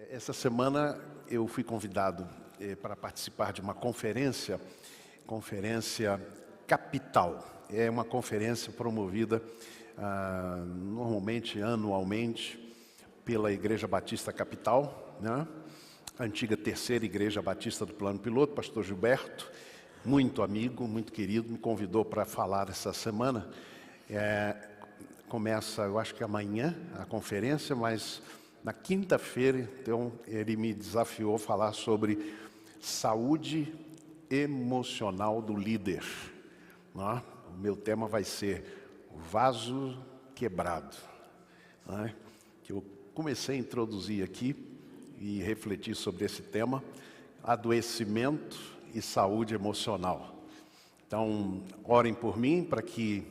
Essa semana eu fui convidado para participar de uma conferência Capital. É uma conferência promovida normalmente, anualmente, pela Igreja Batista Capital, né? A antiga terceira Igreja Batista do Plano Piloto, pastor Gilberto, muito amigo, muito querido, me convidou para falar essa semana. Começa, eu acho que amanhã, a conferência, mas na quinta-feira, então, ele me desafiou a falar sobre saúde emocional do líder. Não? O meu tema vai ser o vaso quebrado. Não é? Que eu comecei a introduzir aqui e refletir sobre esse tema, adoecimento e saúde emocional. Então, orem por mim para que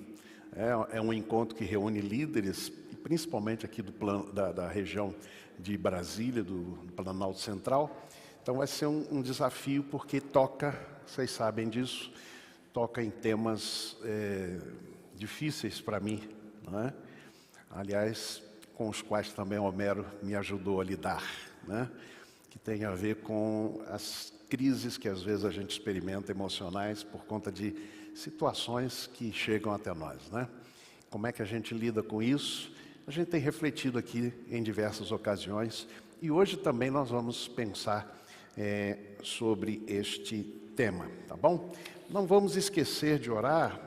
é um encontro que reúne líderes, principalmente aqui do plano, da região de Brasília, do Planalto Central. Então vai ser um desafio porque toca, vocês sabem disso, toca em temas difíceis para mim, não é? Aliás, com os quais também Homero me ajudou a lidar, né? Que tem a ver com as crises que às vezes a gente experimenta emocionais por conta de situações que chegam até nós, né? Como é que a gente lida com isso? A gente tem refletido aqui em diversas ocasiões e hoje também nós vamos pensar sobre este tema, tá bom? Não vamos esquecer de orar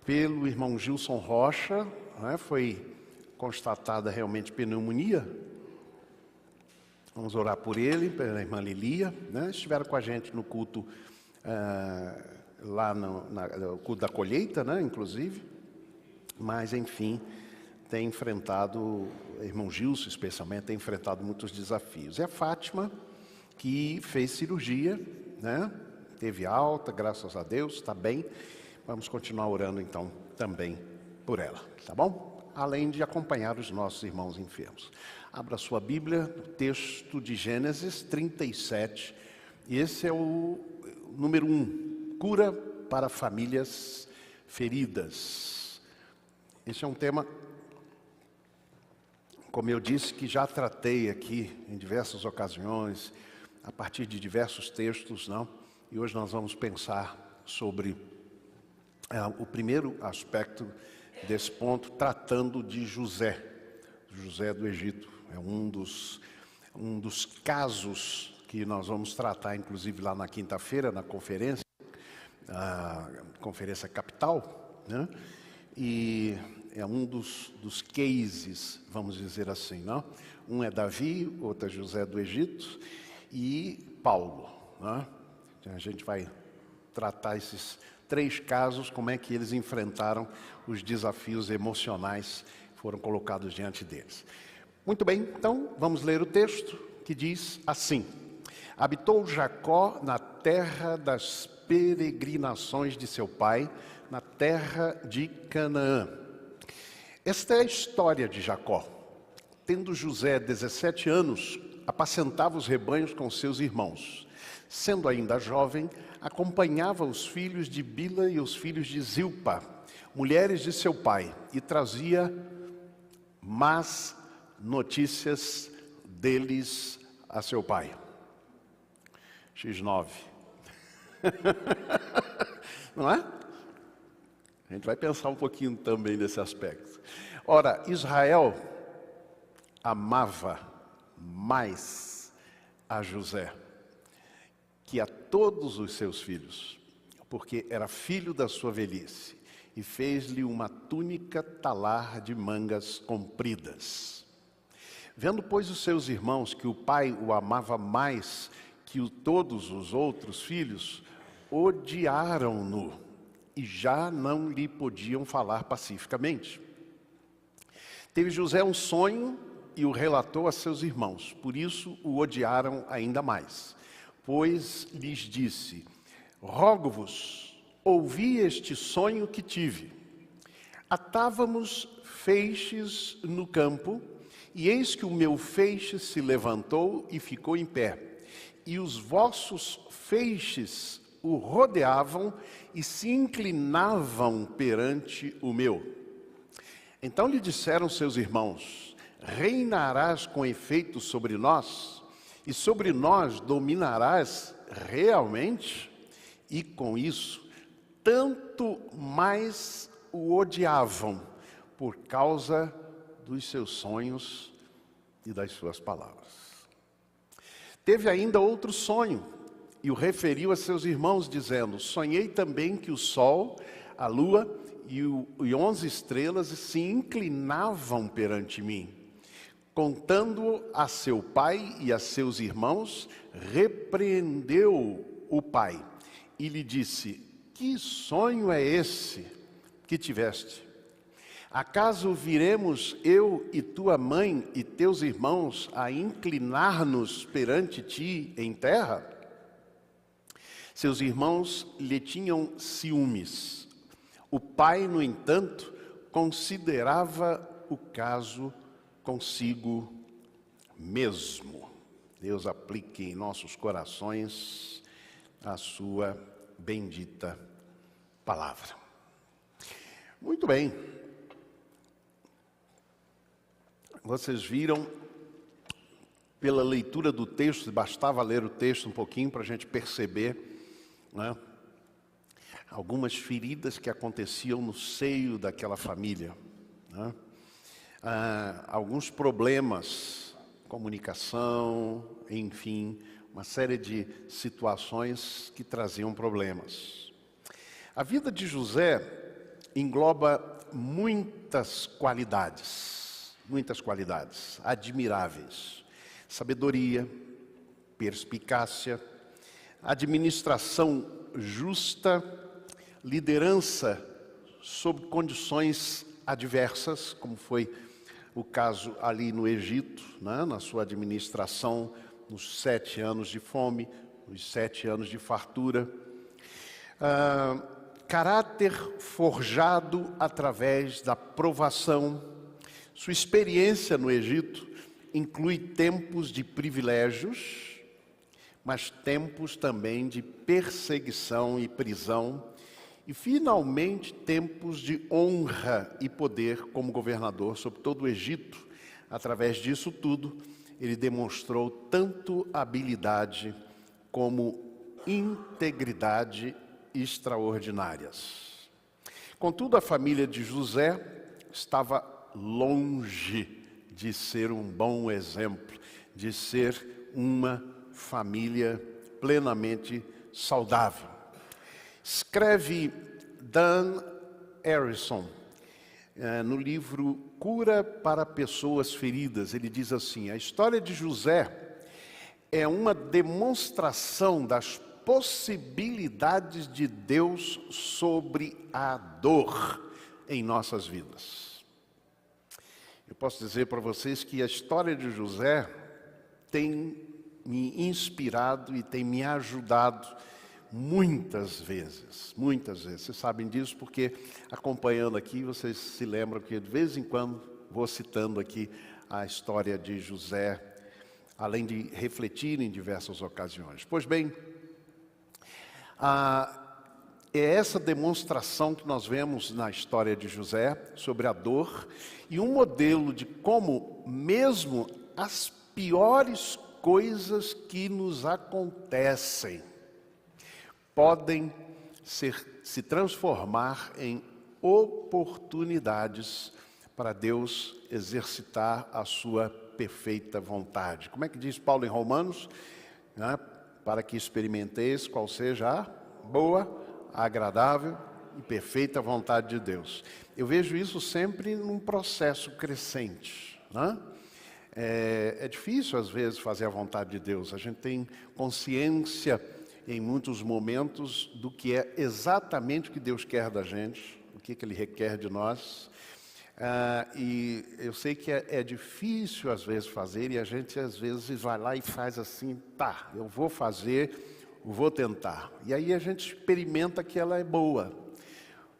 pelo irmão Gilson Rocha, né? Foi constatada realmente pneumonia. Vamos orar por ele, pela irmã Lilia, né? Estiveram com a gente no culto, lá no culto da colheita, né? Inclusive, mas enfim, tem enfrentado, o irmão Gilson especialmente, tem enfrentado muitos desafios. E a Fátima, que fez cirurgia, né? Teve alta, graças a Deus, está bem. Vamos continuar orando então também por ela, tá bom? Além de acompanhar os nossos irmãos enfermos. Abra sua Bíblia, o texto de Gênesis 37, e esse é o número 1, cura para famílias feridas. Esse é um tema, como eu disse, que já tratei aqui em diversas ocasiões, a partir de diversos textos, não? E hoje nós vamos pensar sobre o primeiro aspecto desse ponto, tratando de José do Egito. É um dos casos que nós vamos tratar, inclusive lá na quinta-feira, na conferência, a conferência Capital, né? E é um dos cases, vamos dizer assim, não? Um é Davi, outro é José do Egito e Paulo, né? Então, a gente vai tratar esses 3 casos, como é que eles enfrentaram os desafios emocionais que foram colocados diante deles. Muito bem, então vamos ler o texto que diz assim: habitou Jacó na terra das peregrinações de seu pai, na terra de Canaã. Esta é a história de Jacó. Tendo José 17 anos, apacentava os rebanhos com seus irmãos. Sendo ainda jovem, acompanhava os filhos de Bila e os filhos de Zilpa, mulheres de seu pai, e trazia más notícias deles a seu pai. X9. Não é? A gente vai pensar um pouquinho também nesse aspecto. Ora, Israel amava mais a José que a todos os seus filhos, porque era filho da sua velhice, e fez-lhe uma túnica talar de mangas compridas. Vendo, pois, os seus irmãos que o pai o amava mais que todos os outros filhos, odiaram-no e já não lhe podiam falar pacificamente. Teve José um sonho e o relatou a seus irmãos, por isso o odiaram ainda mais. Pois lhes disse: rogo-vos, ouvi este sonho que tive. Atávamos feixes no campo, e eis que o meu feixe se levantou e ficou em pé, e os vossos feixes o rodeavam e se inclinavam perante o meu. Então lhe disseram seus irmãos: reinarás com efeito sobre nós? e sobre nós dominarás realmente, e com isso, tanto mais o odiavam por causa dos seus sonhos e das suas palavras. Teve ainda outro sonho, e o referiu a seus irmãos, dizendo: sonhei também que o sol, a lua e 11 estrelas se inclinavam perante mim. Contando a seu pai e a seus irmãos, repreendeu o pai e lhe disse: que sonho é esse que tiveste? Acaso viremos eu e tua mãe e teus irmãos a inclinar-nos perante ti em terra? Seus irmãos lhe tinham ciúmes. O pai, no entanto, considerava o caso consigo mesmo. Deus aplique em nossos corações a sua bendita palavra. Muito bem. Vocês viram, pela leitura do texto, bastava ler o texto um pouquinho para a gente perceber, né, algumas feridas que aconteciam no seio daquela família, né? Alguns problemas, comunicação, enfim, uma série de situações que traziam problemas. A vida de José engloba muitas qualidades admiráveis: sabedoria, perspicácia, administração justa, liderança sob condições adversas, como foi o caso ali no Egito, né, na sua administração, nos 7 anos de fome, nos 7 anos de fartura. Caráter forjado através da provação. Sua experiência no Egito inclui tempos de privilégios, mas tempos também de perseguição e prisão, e finalmente tempos de honra e poder como governador sobre todo o Egito. Através disso tudo, ele demonstrou tanto habilidade como integridade extraordinárias. Contudo, a família de José estava longe de ser um bom exemplo, de ser uma família plenamente saudável. Escreve Dan Harrison, no livro Cura para Pessoas Feridas, ele diz assim: a história de José é uma demonstração das possibilidades de Deus sobre a dor em nossas vidas. Eu posso dizer para vocês que a história de José tem me inspirado e tem me ajudado muitas vezes. Vocês sabem disso porque, acompanhando aqui, vocês se lembram que de vez em quando vou citando aqui a história de José, além de refletir em diversas ocasiões. Pois bem, é essa demonstração que nós vemos na história de José sobre a dor e um modelo de como mesmo as piores coisas que nos acontecem podem se transformar em oportunidades para Deus exercitar a sua perfeita vontade. Como é que diz Paulo em Romanos? Para que experimenteis qual seja a boa, agradável e perfeita vontade de Deus. Eu vejo isso sempre num processo crescente, né? É difícil às vezes fazer a vontade de Deus. A gente tem consciência em muitos momentos do que é exatamente o que Deus quer da gente, o que Ele requer de nós. E eu sei que é difícil às vezes fazer, e a gente às vezes vai lá e faz assim: tá, eu vou fazer, vou tentar. E aí a gente experimenta que ela é boa.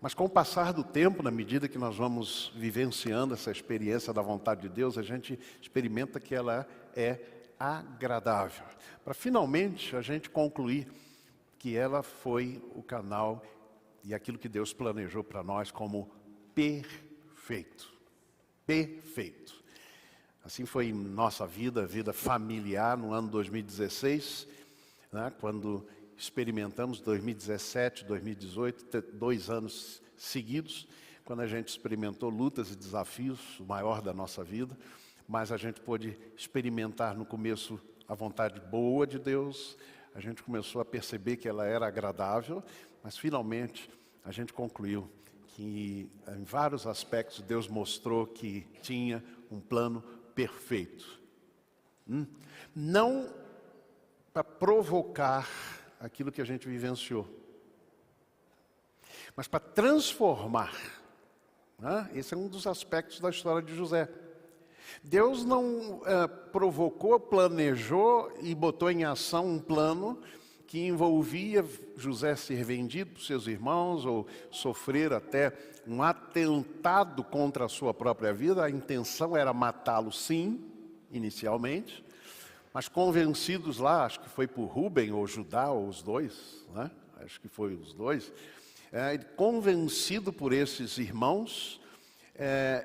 Mas com o passar do tempo, na medida que nós vamos vivenciando essa experiência da vontade de Deus, a gente experimenta que ela é agradável. Para finalmente a gente concluir que ela foi o canal e aquilo que Deus planejou para nós como perfeito. Perfeito. Assim foi em nossa vida familiar no ano 2016, né, quando experimentamos 2017, 2018, 2 anos seguidos, quando a gente experimentou lutas e desafios, o maior da nossa vida, mas a gente pôde experimentar no começo a vontade boa de Deus, a gente começou a perceber que ela era agradável, mas finalmente a gente concluiu que em vários aspectos Deus mostrou que tinha um plano perfeito. Não para provocar aquilo que a gente vivenciou, mas para transformar. Esse é um dos aspectos da história de José. Deus não provocou, planejou e botou em ação um plano que envolvia José ser vendido por seus irmãos ou sofrer até um atentado contra a sua própria vida. A intenção era matá-lo, sim, inicialmente, mas convencidos lá, acho que foi por Rúben ou Judá, ou os dois, né? Acho que foi os dois, convencido por esses irmãos,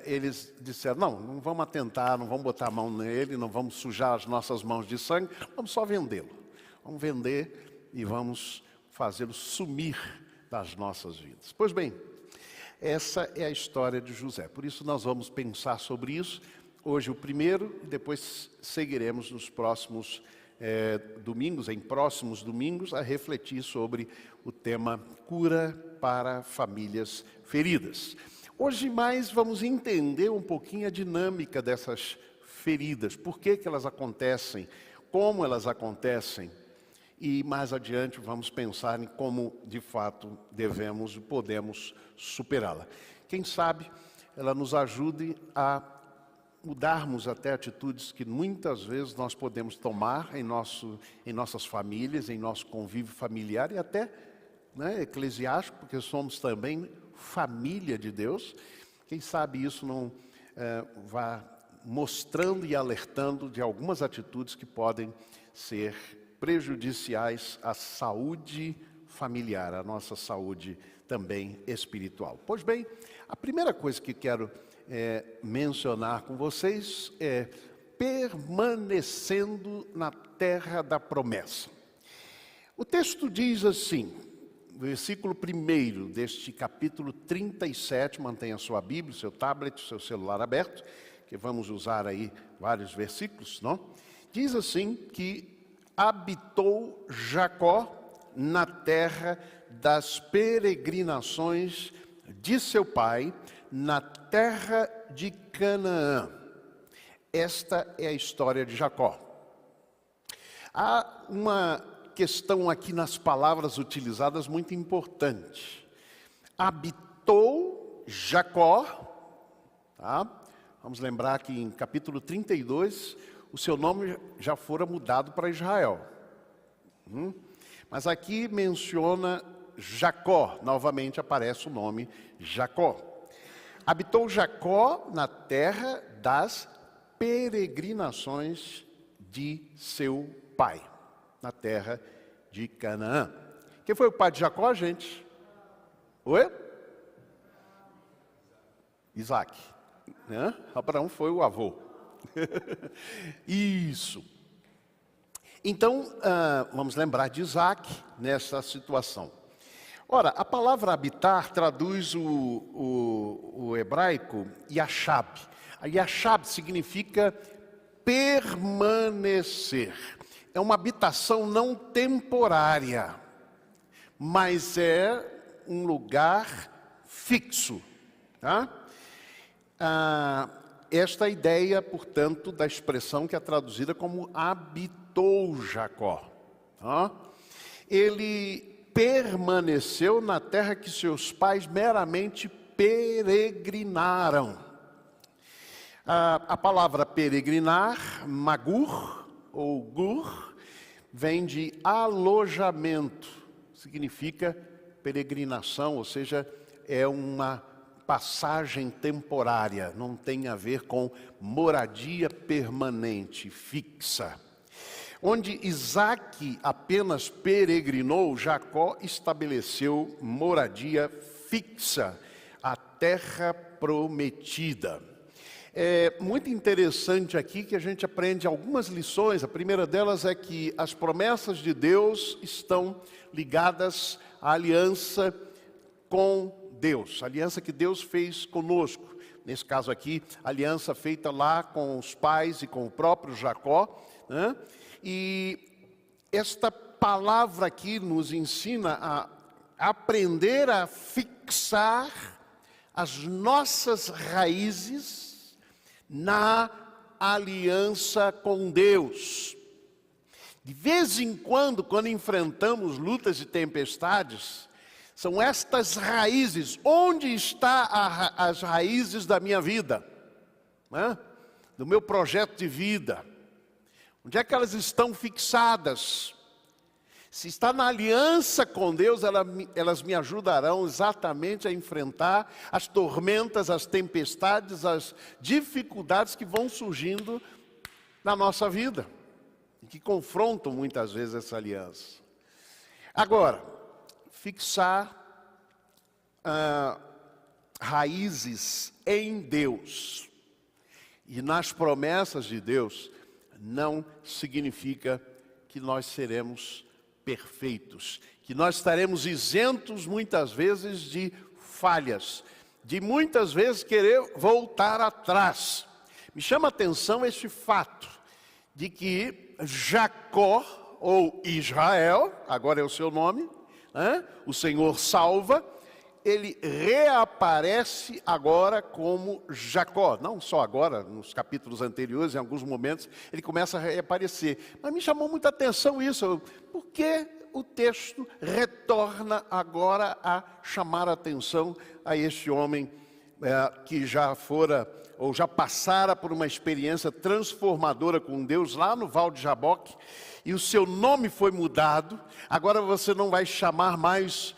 eles disseram, não vamos atentar, não vamos botar a mão nele, não vamos sujar as nossas mãos de sangue, vamos só vendê-lo. Vamos vender e vamos fazê-lo sumir das nossas vidas. Pois bem, essa é a história de José. Por isso nós vamos pensar sobre isso. Hoje o primeiro e depois seguiremos nos próximos domingos, em próximos domingos, a refletir sobre o tema cura para famílias feridas. Hoje mais vamos entender um pouquinho a dinâmica dessas feridas, por que elas acontecem, como elas acontecem. E mais adiante vamos pensar em como, de fato, devemos e podemos superá-la. Quem sabe ela nos ajude a mudarmos até atitudes que muitas vezes nós podemos tomar em nossas famílias, em nosso convívio familiar e até eclesiástico, porque somos também família de Deus. Quem sabe isso não vá mostrando e alertando de algumas atitudes que podem ser prejudiciais à saúde familiar, à nossa saúde também espiritual. Pois bem, a primeira coisa que quero mencionar com vocês é permanecendo na terra da promessa. O texto diz assim, versículo 1 deste capítulo 37, mantenha sua Bíblia, seu tablet, seu celular aberto, que vamos usar aí vários versículos, não? Diz assim que habitou Jacó na terra das peregrinações de seu pai, na terra de Canaã. Esta é a história de Jacó. Há uma questão aqui nas palavras utilizadas muito importante. Habitou Jacó, tá? Vamos lembrar que em capítulo 32, o seu nome já fora mudado para Israel. Mas aqui menciona Jacó, novamente aparece o nome Jacó. Habitou Jacó na terra das peregrinações de seu pai, na terra de Canaã. Quem foi o pai de Jacó, gente? Oi? Isaac. Abraão foi o avô. Isso. Então, vamos lembrar de Isaac nessa situação. Ora, a palavra habitar traduz o hebraico yashab. A yashab significa permanecer. É uma habitação não temporária, mas é um lugar fixo. Tá? Esta ideia, portanto, da expressão que é traduzida como habitou Jacó. Tá? Ele permaneceu na terra que seus pais meramente peregrinaram. A palavra peregrinar, magur ou gur, vem de alojamento, significa peregrinação, ou seja, é uma passagem temporária, não tem a ver com moradia permanente, fixa. Onde Isaac apenas peregrinou, Jacó estabeleceu moradia fixa, a terra prometida. É muito interessante aqui que a gente aprende algumas lições. A primeira delas é que as promessas de Deus estão ligadas à aliança com Deus, a aliança que Deus fez conosco. Nesse caso aqui, a aliança feita lá com os pais e com o próprio Jacó, né? E esta palavra aqui nos ensina a aprender a fixar as nossas raízes na aliança com Deus. De vez em quando enfrentamos lutas e tempestades, são estas raízes. Onde estão as raízes da minha vida? Né? Do meu projeto de vida? Onde é que elas estão fixadas? Se está na aliança com Deus, elas me ajudarão exatamente a enfrentar as tormentas, as tempestades, as dificuldades que vão surgindo na nossa vida, e que confrontam muitas vezes essa aliança. Agora, fixar raízes em Deus e nas promessas de Deus não significa que nós seremos perfeitos, que nós estaremos isentos muitas vezes de falhas, de muitas vezes querer voltar atrás. Me chama a atenção este fato de que Jacó, ou Israel, agora é o seu nome, né? O Senhor salva, ele reaparece agora como Jacó. Não só agora, nos capítulos anteriores, em alguns momentos, ele começa a reaparecer. Mas me chamou muita atenção isso. Por que o texto retorna agora a chamar a atenção a este homem que já fora, ou já passara por uma experiência transformadora com Deus lá no Val de Jaboque, e o seu nome foi mudado? Agora você não vai chamar mais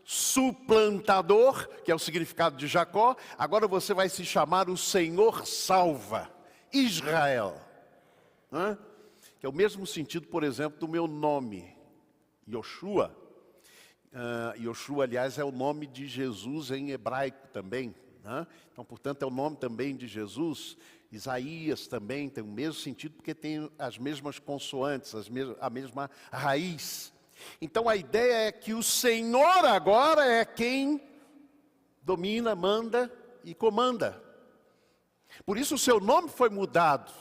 suplantador, que é o significado de Jacó, agora você vai se chamar o Senhor salva, Israel. Né? Que é o mesmo sentido, por exemplo, do meu nome, Yoshua. Yoshua, aliás, é o nome de Jesus em hebraico também. Né? Então, portanto, é o nome também de Jesus. Isaías também tem o mesmo sentido, porque tem as mesmas consoantes, a mesma raiz. Então a ideia é que o Senhor agora é quem domina, manda e comanda. Por isso o seu nome foi mudado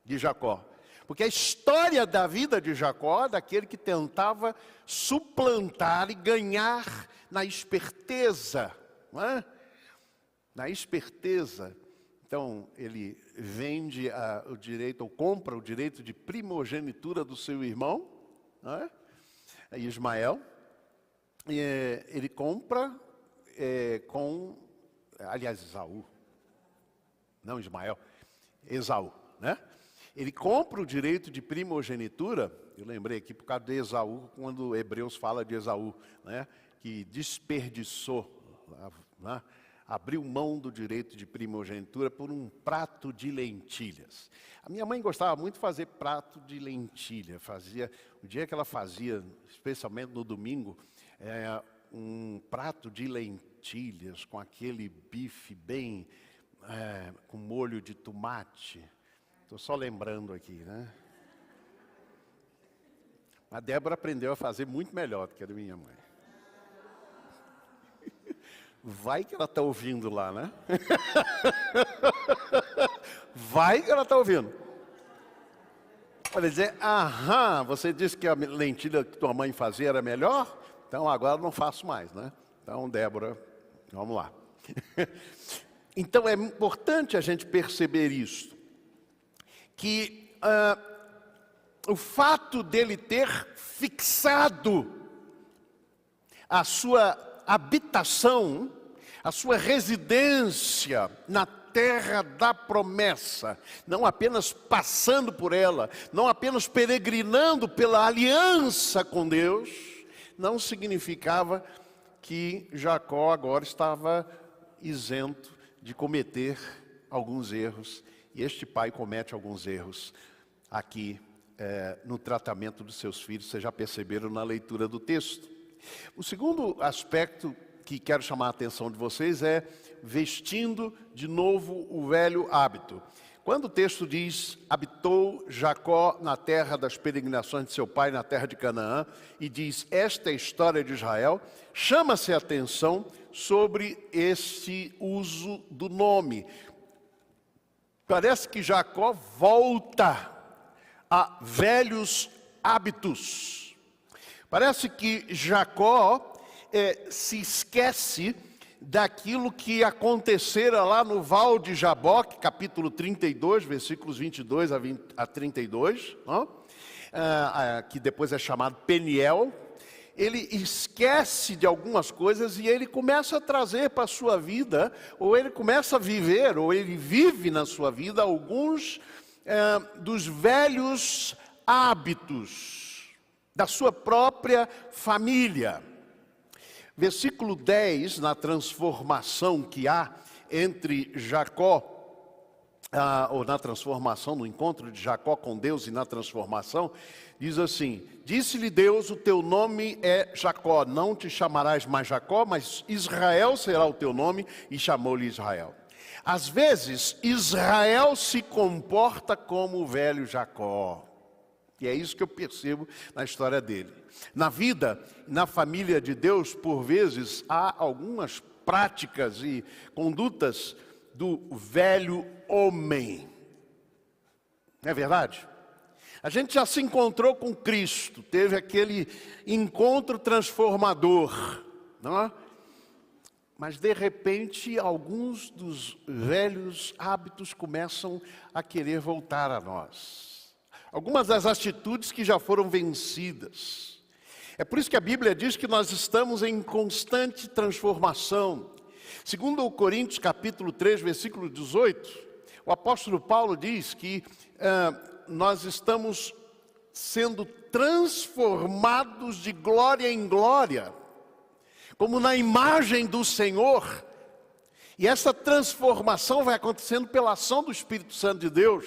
de Jacó. Porque a história da vida de Jacó, daquele que tentava suplantar e ganhar na esperteza, não é? Na esperteza. Então ele vende o direito, ou compra o direito de primogenitura do seu irmão, não é? Ismael, ele compra aliás, Esaú, não Ismael, Esaú, né? Ele compra o direito de primogenitura, eu lembrei aqui por causa de Esaú, quando Hebreus fala de Esaú, né? Que desperdiçou, né? Abriu mão do direito de primogenitura por um prato de lentilhas. A minha mãe gostava muito de fazer prato de lentilha. O dia que ela fazia, especialmente no domingo, um prato de lentilhas com aquele bife bem, com molho de tomate. Estou só lembrando aqui, né? A Débora aprendeu a fazer muito melhor do que a da minha mãe. Vai que ela está ouvindo lá, né? Vai que ela está ouvindo. Ela dizer, você disse que a lentilha que tua mãe fazia era melhor? Então agora eu não faço mais, né? Então, Débora, vamos lá. Então é importante a gente perceber isso. Que o fato dele ter fixado a sua habitação, a sua residência na terra da promessa, não apenas passando por ela, não apenas peregrinando pela aliança com Deus, não significava que Jacó agora estava isento de cometer alguns erros, e este pai comete alguns erros aqui no tratamento dos seus filhos, vocês já perceberam na leitura do texto. O segundo aspecto que quero chamar a atenção de vocês é vestindo de novo o velho hábito. Quando o texto diz, habitou Jacó na terra das peregrinações de seu pai, na terra de Canaã, e diz, esta é a história de Israel, chama-se a atenção sobre esse uso do nome. Parece que Jacó volta a velhos hábitos. Parece que Jacó se esquece daquilo que acontecera lá no Val de Jaboque, capítulo 32, versículos 22 a 32, que depois é chamado Peniel. Ele esquece de algumas coisas e ele começa a trazer para a sua vida, ou ele começa a viver, ou ele vive na sua vida alguns dos velhos hábitos da sua própria família. Versículo 10, na transformação que há entre Jacó, ou na transformação, no encontro de Jacó com Deus e na transformação, diz assim, disse-lhe Deus, o teu nome é Jacó, não te chamarás mais Jacó, mas Israel será o teu nome, e chamou-lhe Israel. Às vezes, Israel se comporta como o velho Jacó. E é isso que eu percebo na história dele. Na vida, na família de Deus, por vezes, há algumas práticas e condutas do velho homem. Não é verdade? A gente já se encontrou com Cristo, teve aquele encontro transformador, não é? Mas, de repente, alguns dos velhos hábitos começam a querer voltar a nós. Algumas das atitudes que já foram vencidas. É por isso que a Bíblia diz que nós estamos em constante transformação. Segundo Coríntios capítulo 3, versículo 18, o apóstolo Paulo diz que nós estamos sendo transformados de glória em glória, como na imagem do Senhor. E essa transformação vai acontecendo pela ação do Espírito Santo de Deus.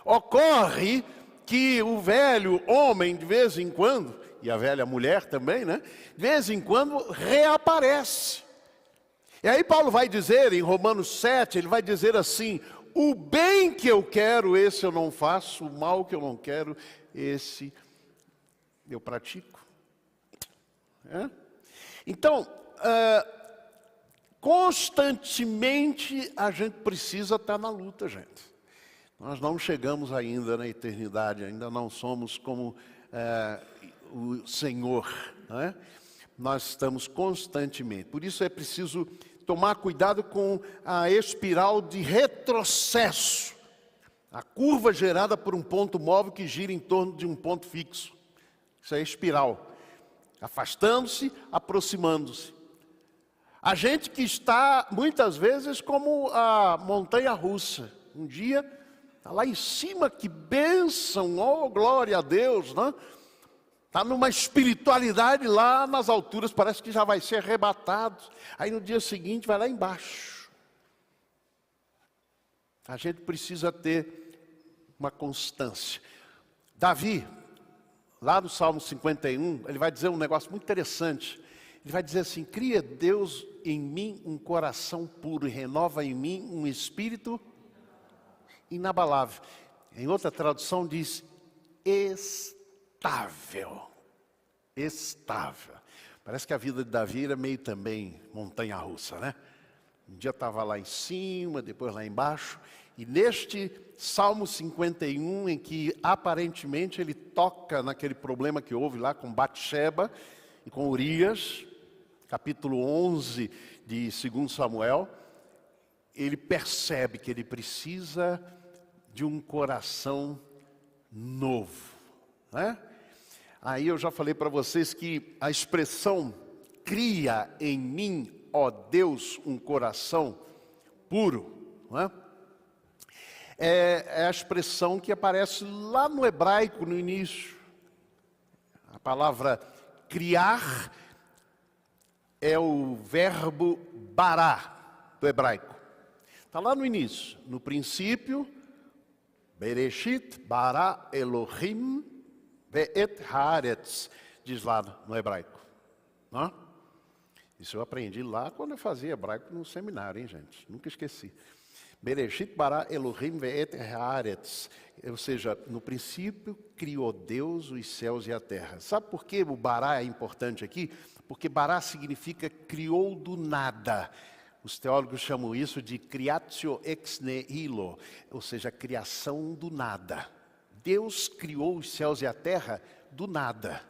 Ocorre que o velho homem, de vez em quando, e a velha mulher também, né? De vez em quando reaparece. E aí Paulo vai dizer, em Romanos 7, ele vai dizer assim, o bem que eu quero, esse eu não faço, o mal que eu não quero, esse eu pratico. Então, constantemente a gente precisa estar na luta, gente. Nós não chegamos ainda na eternidade, ainda não somos como o Senhor, não é? Nós estamos constantemente. Por isso é preciso tomar cuidado com a espiral de retrocesso. A curva gerada por um ponto móvel que gira em torno de um ponto fixo. Isso é espiral. Afastando-se, aproximando-se. A gente que está, muitas vezes, como a montanha-russa. Um dia, está lá em cima, que bênção, oh glória a Deus, né? Está numa espiritualidade lá nas alturas, parece que já vai ser arrebatado. Aí no dia seguinte vai lá embaixo. A gente precisa ter uma constância. Davi, lá no Salmo 51, ele vai dizer um negócio muito interessante. Ele vai dizer assim, cria Deus em mim um coração puro e renova em mim um espírito inabalável. Em outra tradução diz, estável. Estável. Parece que a vida de Davi era meio também montanha-russa, né? Um dia estava lá em cima, depois lá embaixo. E neste Salmo 51, em que aparentemente ele toca naquele problema que houve lá com Batseba e com Urias, capítulo 11 de 2 Samuel, ele percebe que ele precisa de um coração novo, né? Aí eu já falei para vocês que a expressão cria em mim, ó Deus, um coração puro, não é? É a expressão que aparece lá no hebraico no início. A palavra criar é o verbo bará do hebraico. Está lá no início, no princípio, Bereshit bara Elohim ve'et haaretz, diz lá no hebraico. Não? Isso eu aprendi lá quando eu fazia hebraico no seminário, hein, gente? Nunca esqueci. Bereshit bara Elohim ve'et haaretz. Ou seja, no princípio criou Deus os céus e a terra. Sabe por que o bará é importante aqui? Porque bará significa criou do nada. Os teólogos chamam isso de creatio ex nihilo, ou seja, criação do nada. Deus criou os céus e a terra do nada.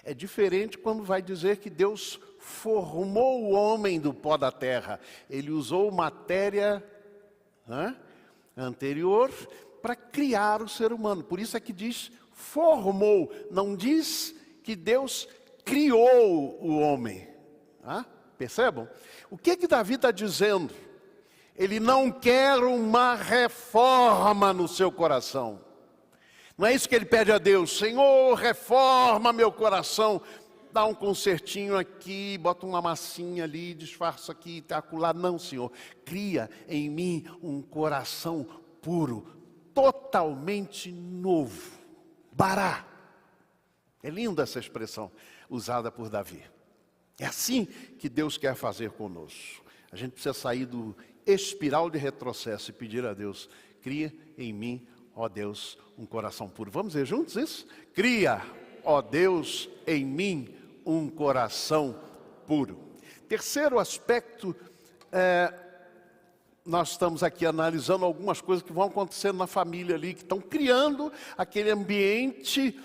É diferente quando vai dizer que Deus formou o homem do pó da terra. Ele usou matéria anterior para criar o ser humano. Por isso é que diz formou, não diz que Deus criou o homem. Percebam? O que Davi está dizendo? Ele não quer uma reforma no seu coração. Não é isso que ele pede a Deus. Senhor, reforma meu coração. Dá um concertinho aqui, bota uma massinha ali, disfarça aqui, tá acolá. Não, Senhor. Cria em mim um coração puro, totalmente novo. Bará. É linda essa expressão usada por Davi. É assim que Deus quer fazer conosco. A gente precisa sair do espiral de retrocesso e pedir a Deus, cria em mim, ó Deus, um coração puro. Vamos ver juntos isso? Cria, ó Deus, em mim um coração puro. Terceiro aspecto, nós estamos aqui analisando algumas coisas que vão acontecendo na família ali, que estão criando aquele ambiente,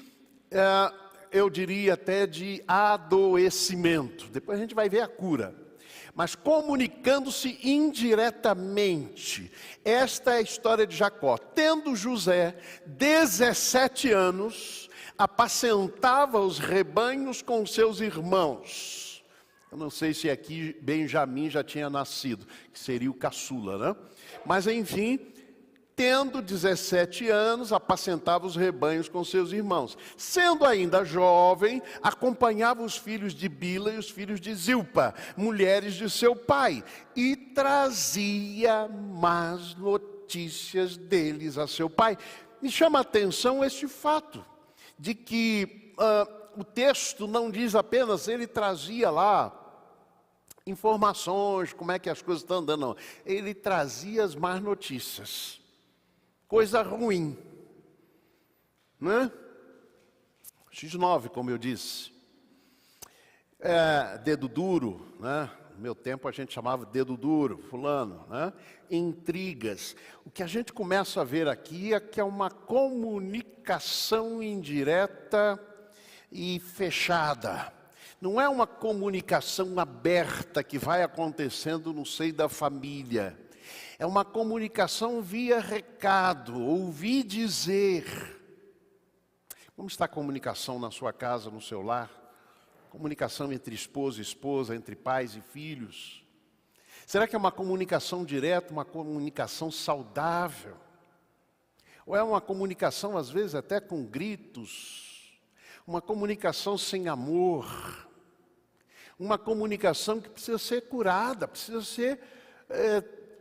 eu diria até de adoecimento. Depois a gente vai ver a cura. Mas comunicando-se indiretamente. Esta é a história de Jacó. Tendo José 17 anos, apacentava os rebanhos com seus irmãos. Eu não sei se aqui Benjamim já tinha nascido, que seria o caçula, né? Mas enfim, tendo 17 anos, apacentava os rebanhos com seus irmãos. Sendo ainda jovem, acompanhava os filhos de Bila e os filhos de Zilpa, mulheres de seu pai, e trazia más notícias deles a seu pai. Me chama a atenção este fato, de que o texto não diz apenas ele trazia lá informações, como é que as coisas estão andando, não. Ele trazia as más notícias. Coisa ruim, né? X9, como eu disse. Dedo duro, né? No meu tempo a gente chamava dedo duro, fulano, né? Intrigas. O que a gente começa a ver aqui é que é uma comunicação indireta e fechada. Não é uma comunicação aberta que vai acontecendo no seio da família. É uma comunicação via recado, ouvir dizer. Como está a comunicação na sua casa, no seu lar? Comunicação entre esposo e esposa, entre pais e filhos. Será que é uma comunicação direta, uma comunicação saudável? Ou é uma comunicação, às vezes, até com gritos? Uma comunicação sem amor? Uma comunicação que precisa ser curada, precisa ser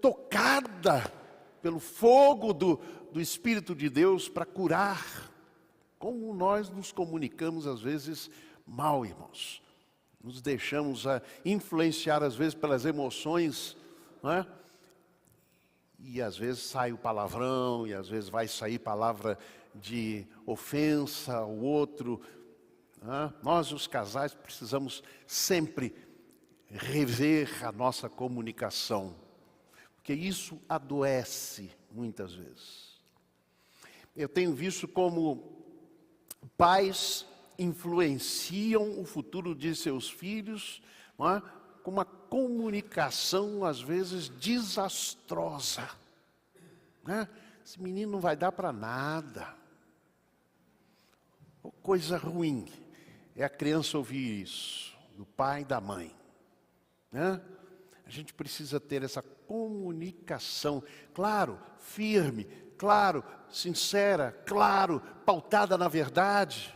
tocada pelo fogo do Espírito de Deus para curar. Como nós nos comunicamos às vezes mal, irmãos. Nos deixamos influenciar às vezes pelas emoções, não é? E às vezes sai o palavrão, e às vezes vai sair palavra de ofensa ao outro. Nós, os casais, precisamos sempre rever a nossa comunicação. Porque isso adoece muitas vezes. Eu tenho visto como pais influenciam o futuro de seus filhos, não é? Com uma comunicação às vezes desastrosa. Né? Esse menino não vai dar para nada. Coisa ruim é a criança ouvir isso, do pai e da mãe. Né? A gente precisa ter essa comunicação, claro, firme, claro, sincera, claro, pautada na verdade,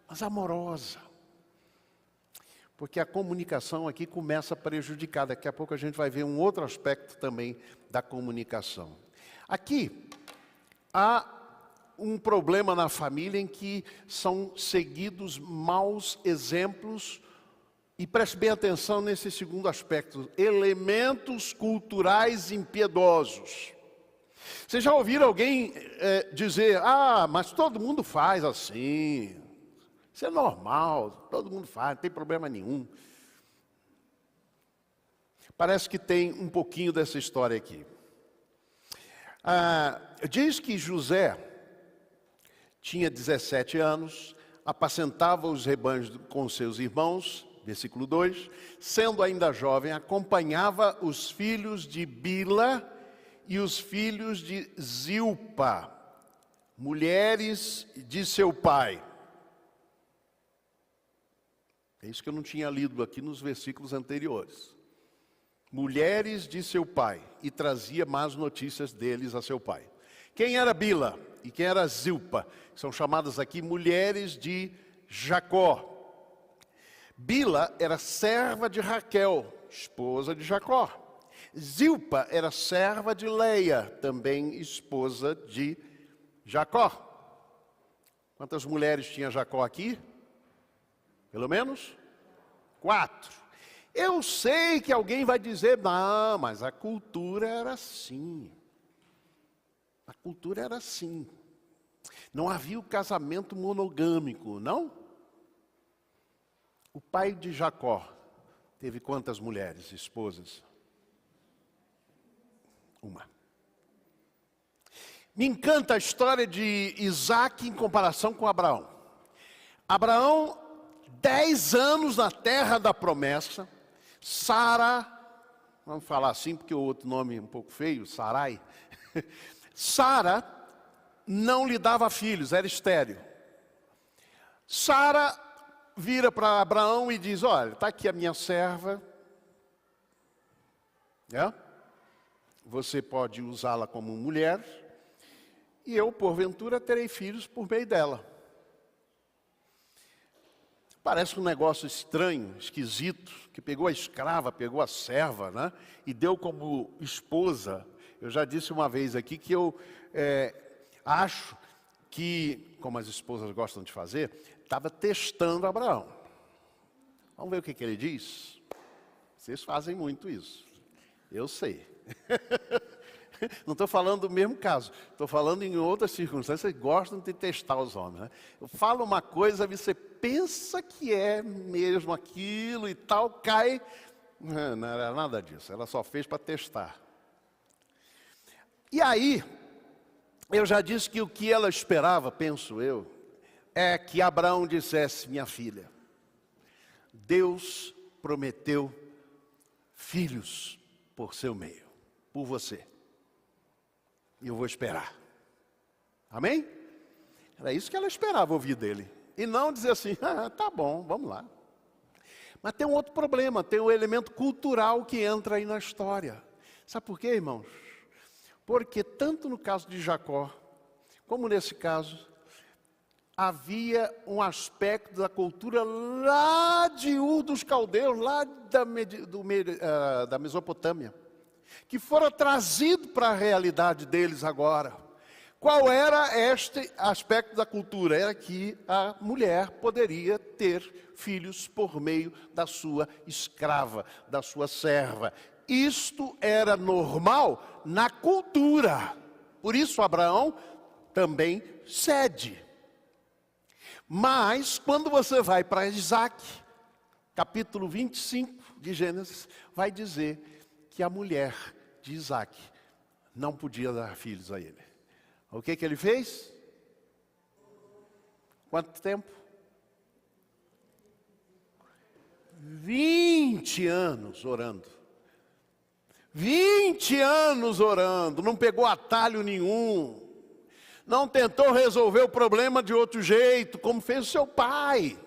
mas amorosa. Porque a comunicação aqui começa a prejudicar. Daqui a pouco a gente vai ver um outro aspecto também da comunicação. Aqui há um problema na família em que são seguidos maus exemplos E preste bem atenção nesse segundo aspecto, elementos culturais impiedosos. Vocês já ouviram alguém dizer, mas todo mundo faz assim, isso é normal, todo mundo faz, não tem problema nenhum. Parece que tem um pouquinho dessa história aqui. Diz que José tinha 17 anos, apacentava os rebanhos com seus irmãos, versículo 2, sendo ainda jovem, acompanhava os filhos de Bila e os filhos de Zilpa, mulheres de seu pai. É isso que eu não tinha lido aqui nos versículos anteriores. Mulheres de seu pai, e trazia más notícias deles a seu pai. Quem era Bila e quem era Zilpa? São chamadas aqui mulheres de Jacó. Bila era serva de Raquel, esposa de Jacó. Zilpa era serva de Leia, também esposa de Jacó. Quantas mulheres tinha Jacó aqui? Pelo menos 4. Eu sei que alguém vai dizer, não, mas a cultura era assim. A cultura era assim. Não havia o casamento monogâmico, não? O pai de Jacó teve quantas mulheres, esposas? 1. Me encanta a história de Isaac em comparação com Abraão. Abraão, 10 anos na terra da promessa. Sara, vamos falar assim porque o outro nome é um pouco feio, Sarai. Sara não lhe dava filhos, era estéril. Sara vira para Abraão e diz, olha, está aqui a minha serva. Você pode usá-la como mulher. E eu, porventura, terei filhos por meio dela. Parece um negócio estranho, esquisito, que pegou a escrava, pegou a serva, né? E deu como esposa. Eu já disse uma vez aqui que eu acho que, como as esposas gostam de fazer, estava testando Abraão. Vamos ver o que ele diz? Vocês fazem muito isso, eu sei. Não estou falando do mesmo caso, estou falando em outras circunstâncias, vocês gostam de testar os homens, né? Eu falo uma coisa, você pensa que é mesmo aquilo e tal, cai. Não era nada disso, ela só fez para testar. E aí, eu já disse que o que ela esperava, penso eu, é que Abraão dissesse, minha filha, Deus prometeu filhos por seu meio, por você. E eu vou esperar. Amém? Era isso que ela esperava ouvir dele. E não dizer assim, tá bom, vamos lá. Mas tem um outro problema, tem um elemento cultural que entra aí na história. Sabe por quê, irmãos? Porque tanto no caso de Jacó, como nesse caso, havia um aspecto da cultura lá de Ur dos Caldeus, lá da Mesopotâmia, que fora trazido para a realidade deles agora. Qual era este aspecto da cultura? Era que a mulher poderia ter filhos por meio da sua escrava, da sua serva. Isto era normal na cultura. Por isso Abraão também cede. Mas quando você vai para Isaac, capítulo 25 de Gênesis, vai dizer que a mulher de Isaac não podia dar filhos a ele. O que ele fez? Quanto tempo? 20 anos orando. 20 anos orando, não pegou atalho nenhum. Não tentou resolver o problema de outro jeito, como fez o seu pai.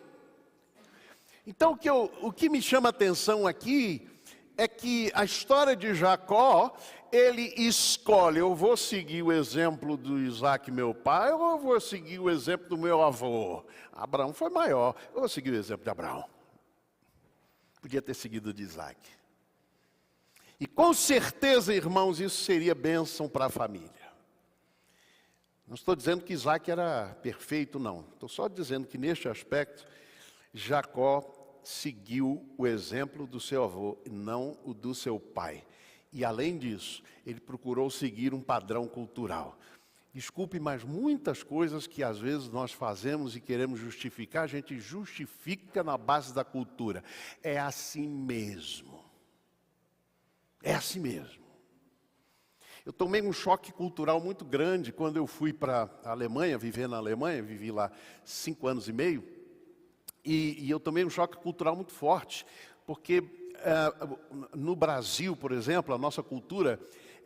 Então o que me chama a atenção aqui é que a história de Jacó, ele escolhe, eu vou seguir o exemplo do Isaac, meu pai, ou eu vou seguir o exemplo do meu avô? Abraão foi maior, eu vou seguir o exemplo de Abraão. Podia ter seguido de Isaac. E com certeza, irmãos, isso seria bênção para a família. Não estou dizendo que Isaac era perfeito, não. Estou só dizendo que neste aspecto, Jacó seguiu o exemplo do seu avô, e não o do seu pai. E além disso, ele procurou seguir um padrão cultural. Desculpe, mas muitas coisas que às vezes nós fazemos e queremos justificar, a gente justifica na base da cultura. É assim mesmo. É assim mesmo. Eu tomei um choque cultural muito grande quando eu fui para a Alemanha, viver na Alemanha, vivi lá 5 anos e meio, e eu tomei um choque cultural muito forte, porque no Brasil, por exemplo, a nossa cultura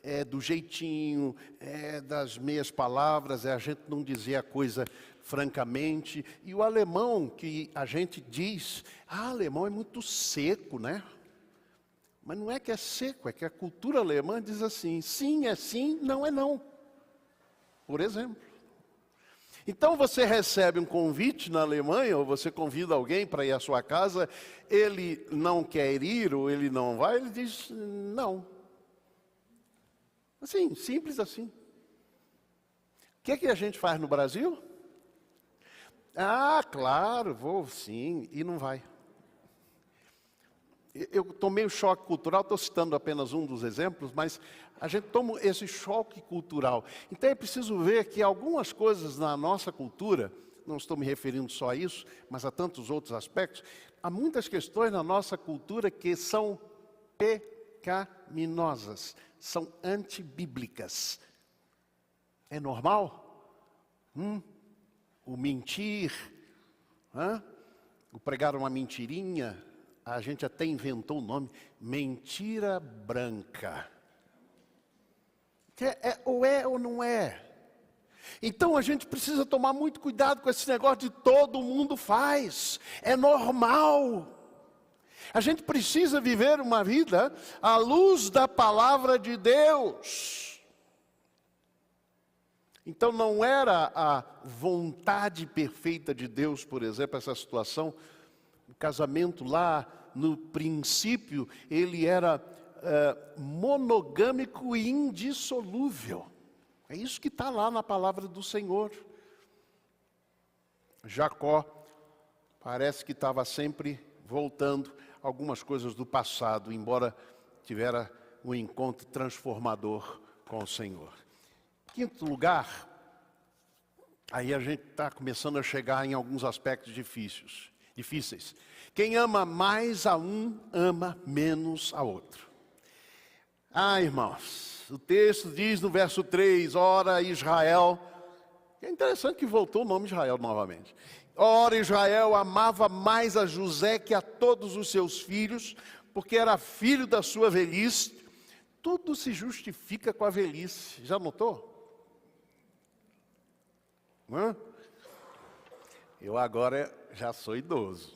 é do jeitinho, é das meias palavras, é a gente não dizer a coisa francamente. E o alemão, que a gente diz, alemão é muito seco, né? Mas não é que é seco, é que a cultura alemã diz assim, sim é sim, não é não. Por exemplo. Então você recebe um convite na Alemanha, ou você convida alguém para ir à sua casa, ele não quer ir, ou ele não vai, ele diz não. Assim, simples assim. O que é que a gente faz no Brasil? Ah, claro, vou sim, e não vai. Eu tomei um choque cultural, estou citando apenas um dos exemplos, mas a gente toma esse choque cultural. Então é preciso ver que algumas coisas na nossa cultura, não estou me referindo só a isso, mas a tantos outros aspectos, há muitas questões na nossa cultura que são pecaminosas, são antibíblicas. É normal? O mentir, o pregar uma mentirinha, a gente até inventou o nome, mentira branca. Ou é ou não é? Então a gente precisa tomar muito cuidado com esse negócio de todo mundo faz. É normal. A gente precisa viver uma vida à luz da palavra de Deus. Então não era a vontade perfeita de Deus, por exemplo, essa situação. O casamento lá, no princípio, ele era monogâmico e indissolúvel. É isso que está lá na palavra do Senhor. Jacó parece que estava sempre voltando algumas coisas do passado, embora tivera um encontro transformador com o Senhor. Quinto lugar, aí a gente está começando a chegar em alguns aspectos difíceis. Quem ama mais a um, ama menos a outro. Irmãos, o texto diz no verso 3, ora Israel, é interessante que voltou o nome Israel novamente. Ora Israel amava mais a José que a todos os seus filhos, porque era filho da sua velhice. Tudo se justifica com a velhice, já notou? Eu agora já sou idoso.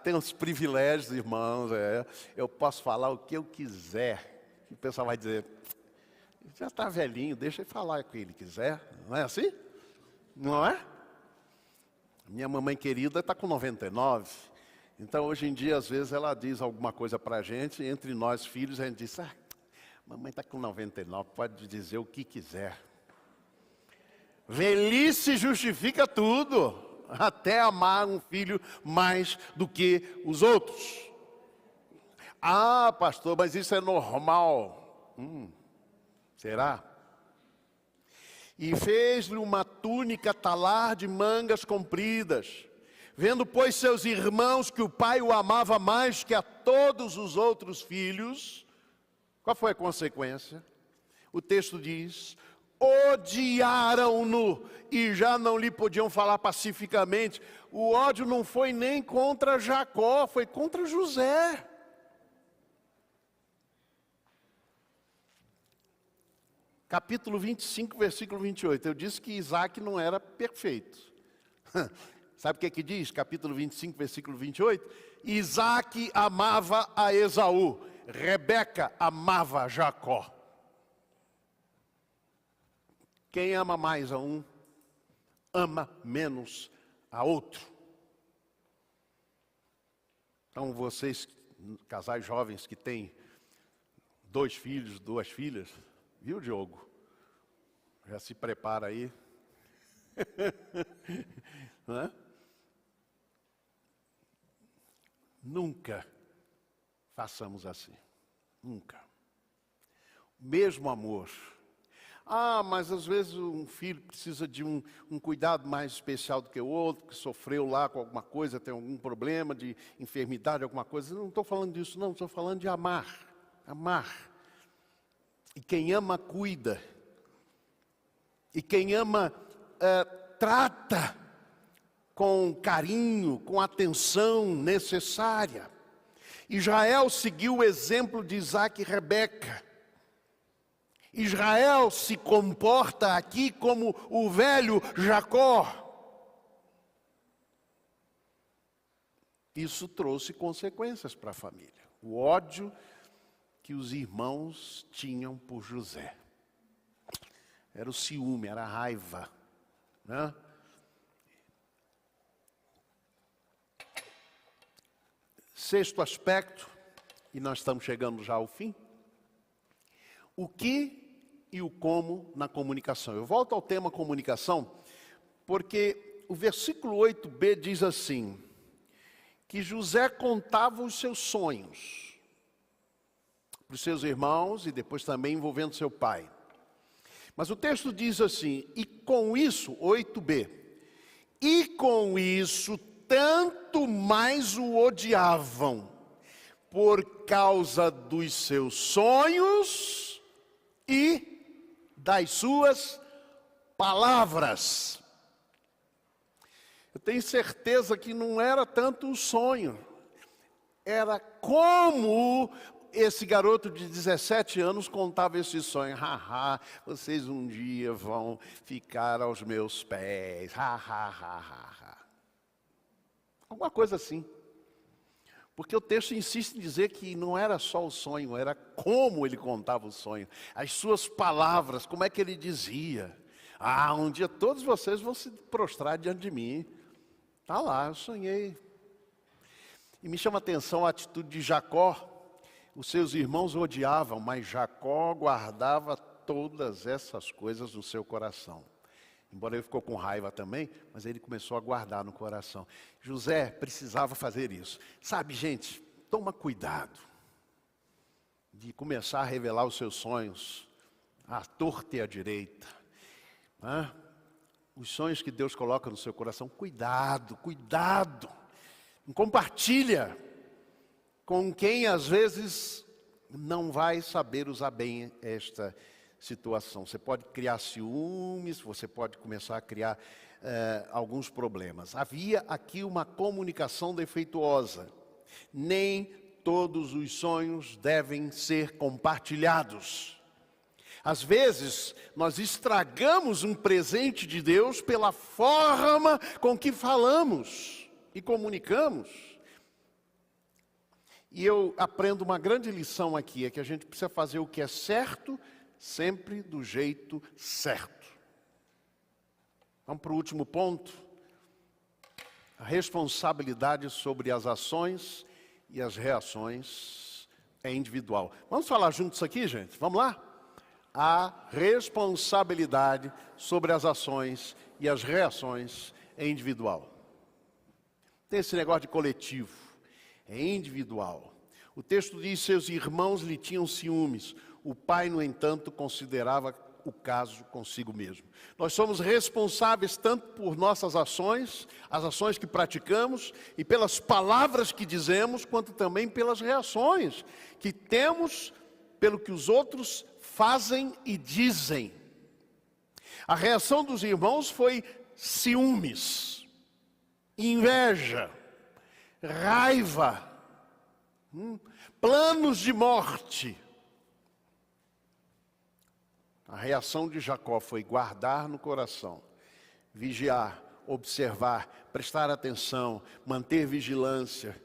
Tem uns privilégios, irmãos. Eu posso falar o que eu quiser. O pessoal vai dizer, já está velhinho, deixa ele falar o que ele quiser. Não é assim? Não é? Minha mamãe querida está com 99. Então, hoje em dia, às vezes, ela diz alguma coisa para a gente. Entre nós, filhos, a gente diz, mamãe está com 99, pode dizer o que quiser. Velhice justifica tudo, até amar um filho mais do que os outros. Pastor, mas isso é normal. Será? E fez-lhe uma túnica talar de mangas compridas. Vendo, pois, seus irmãos que o pai o amava mais que a todos os outros filhos, qual foi a consequência? O texto diz, odiaram-no e já não lhe podiam falar pacificamente. O ódio não foi nem contra Jacó, foi contra José. Capítulo 25, versículo 28. Eu disse que Isaac não era perfeito. Sabe o que diz? Capítulo 25, versículo 28. Isaac amava a Esaú, Rebeca amava Jacó. Quem ama mais a um, ama menos a outro. Então vocês, casais jovens que têm 2 filhos, 2 filhas, viu, Diogo? Já se prepara aí. Não é? Nunca façamos assim. Nunca. Mesmo amor. Mas às vezes um filho precisa de um cuidado mais especial do que o outro, que sofreu lá com alguma coisa, tem algum problema de enfermidade, alguma coisa. Não estou falando disso, não. Estou falando de amar. Amar. E quem ama, cuida. E quem ama, trata com carinho, com atenção necessária. Israel seguiu o exemplo de Isaac e Rebeca. Israel se comporta aqui como o velho Jacó. Isso trouxe consequências para a família. O ódio que os irmãos tinham por José. Era o ciúme, era a raiva, né? Sexto aspecto, e nós estamos chegando já ao fim. O que e o como na comunicação. Eu volto ao tema comunicação, porque o versículo 8b diz assim, que José contava os seus sonhos para os seus irmãos e depois também envolvendo seu pai. Mas o texto diz assim, e com isso, 8b, e com isso tanto mais o odiavam, por causa dos seus sonhos e das suas palavras. Eu tenho certeza que não era tanto um sonho, era como esse garoto de 17 anos contava esse sonho. Vocês um dia vão ficar aos meus pés. Alguma coisa assim. Porque o texto insiste em dizer que não era só o sonho, era como ele contava o sonho. As suas palavras, como é que ele dizia. Um dia todos vocês vão se prostrar diante de mim. Está lá, eu sonhei. E me chama a atenção a atitude de Jacó. Os seus irmãos o odiavam, mas Jacó guardava todas essas coisas no seu coração. Embora ele ficou com raiva também, mas ele começou a guardar no coração. José precisava fazer isso. Sabe, gente, toma cuidado de começar a revelar os seus sonhos à torta e à direita. Os sonhos que Deus coloca no seu coração, cuidado, cuidado. Não compartilha com quem às vezes não vai saber usar bem esta situação. Você pode criar ciúmes, você pode começar a criar alguns problemas. Havia aqui uma comunicação defeituosa. Nem todos os sonhos devem ser compartilhados. Às vezes, nós estragamos um presente de Deus pela forma com que falamos e comunicamos. E eu aprendo uma grande lição aqui, é que a gente precisa fazer o que é certo, sempre do jeito certo. Vamos para o último ponto. A responsabilidade sobre as ações e as reações é individual. Vamos falar juntos aqui, gente? Vamos lá? A responsabilidade sobre as ações e as reações é individual. Tem esse negócio de coletivo, é individual. O texto diz: seus irmãos lhe tinham ciúmes. O pai, no entanto, considerava o caso consigo mesmo. Nós somos responsáveis tanto por nossas ações, as ações que praticamos, e pelas palavras que dizemos, quanto também pelas reações que temos pelo que os outros fazem e dizem. A reação dos irmãos foi ciúmes, inveja, raiva, planos de morte. A reação de Jacó foi guardar no coração, vigiar, observar, prestar atenção, manter vigilância,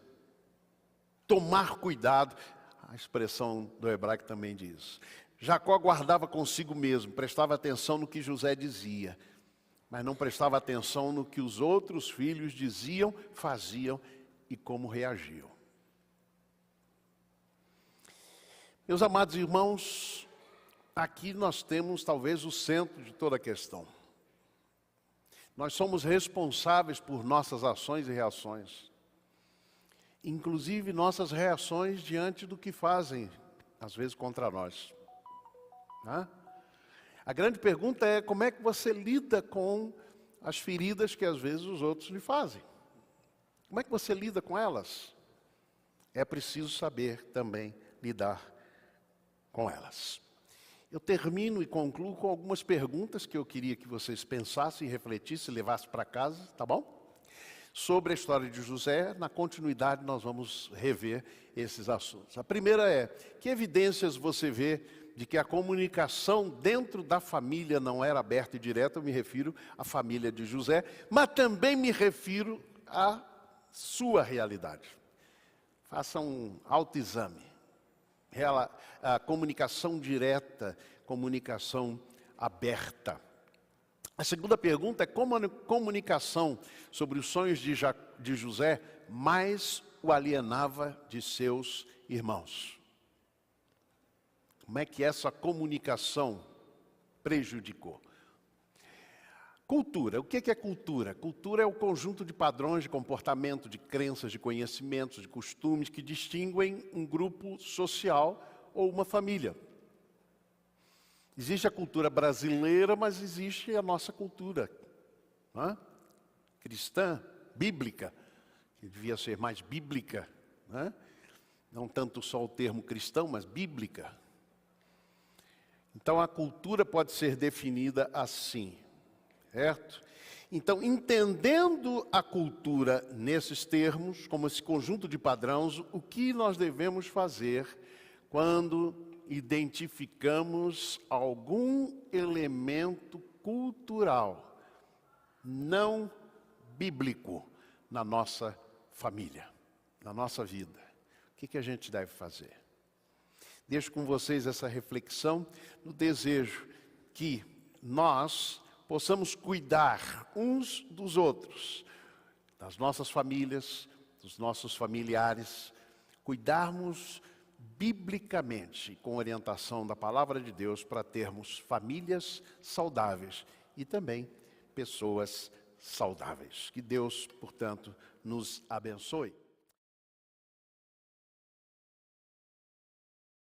tomar cuidado. A expressão do hebraico também diz. Jacó guardava consigo mesmo, prestava atenção no que José dizia, mas não prestava atenção no que os outros filhos diziam, faziam e como reagiam. Meus amados irmãos, aqui nós temos talvez o centro de toda a questão. Nós somos responsáveis por nossas ações e reações. inclusive nossas reações diante do que fazem, às vezes contra nós. A grande pergunta é como é que você lida com as feridas que às vezes os outros lhe fazem. Como é que você lida com elas? É preciso saber também lidar com elas. Eu termino e concluo com algumas perguntas que eu queria que vocês pensassem, refletissem, levassem para casa, tá bom? Sobre a história de José, na continuidade nós vamos rever esses assuntos. A primeira é, que evidências você vê de que a comunicação dentro da família não era aberta e direta? Eu me refiro à família de José, mas também me refiro à sua realidade. Faça um autoexame. A comunicação direta, comunicação aberta. A segunda pergunta é como a comunicação sobre os sonhos de José mais o alienava de seus irmãos. Como é que essa comunicação prejudicou? Cultura. O que é cultura? Cultura é o conjunto de padrões de comportamento, de crenças, de conhecimentos, de costumes que distinguem um grupo social ou uma família. Existe a cultura brasileira, mas existe a nossa cultura cristã, bíblica, que devia ser mais bíblica, não tanto só o termo cristão, mas bíblica. Então a cultura pode ser definida assim, certo? Então, entendendo a cultura nesses termos, como esse conjunto de padrões, o que nós devemos fazer quando identificamos algum elemento cultural não bíblico na nossa família, na nossa vida? O que a gente deve fazer? Deixo com vocês essa reflexão no desejo que nós possamos cuidar uns dos outros, das nossas famílias, dos nossos familiares, cuidarmos biblicamente, com orientação da Palavra de Deus, para termos famílias saudáveis e também pessoas saudáveis. Que Deus, portanto, nos abençoe.